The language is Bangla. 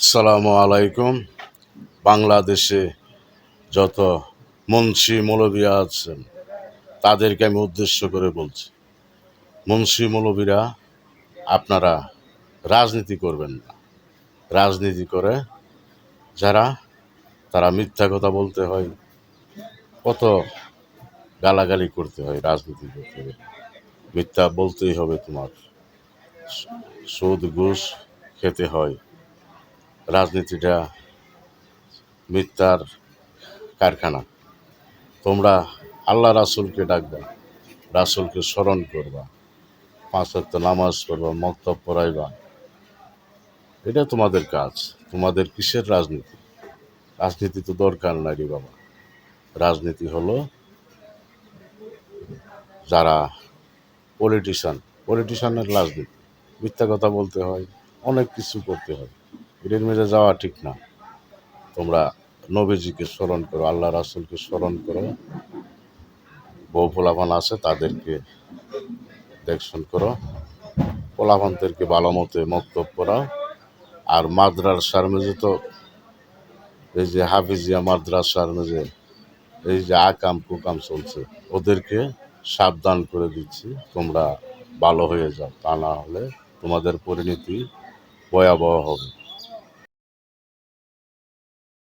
আসসালামু আলাইকুম। বাংলাদেশে যত মুন্সি মৌলবীরা আছেন তাদেরকে আমি উদ্দেশ্য করে বলছি, মুন্সি মৌলবীরা আপনারা রাজনীতি করবেন না। রাজনীতি করে যারা তারা মিথ্যা কথা বলতে হয়, কত গালাগালি করতে হয়। রাজনীতি করতে গেলে মিথ্যা বলতেই হবে, তোমার সুদ ঘুষ খেতে হয়। রাজনীতিটা মিথ্যার কারখানা। তোমরা আল্লাহ রাসূলকে ডাকবা, রাসূলকে স্মরণ করবা, 5 ওয়াক্ত নামাজ পড়বা, মক্তব পড়াইবা। এটা তোমাদের কাজ। তোমাদের কিসের রাজনীতি? রাজনীতি তো দরকার নাই রে বাবা। রাজনীতি হলো যারা পলিটিশিয়ানের রাজনীতি। মিথ্যা কথা বলতে হয়, অনেক কিছু করতে হয়। এদের মেজে যাওয়া ঠিক না। তোমরা নবীজিকে স্মরণ করো, আল্লাহ রাসূলকে স্মরণ করো। বউ পোলাপান আছে তাদেরকে দেখশন করো, পোলাপানদেরকে ভালো মতো মক্তব পড়াও। আর মাদ্রাসার মেঝে তো এই যে হাফিজিয়া মাদ্রাসার মেঝে এই যে আকাম কুকাম চলছে, ওদেরকে সাবধান করে দিচ্ছি, তোমরা ভালো হয়ে যাও, তা না হলে তোমাদের পরিণতি ভয়াবহ হবে।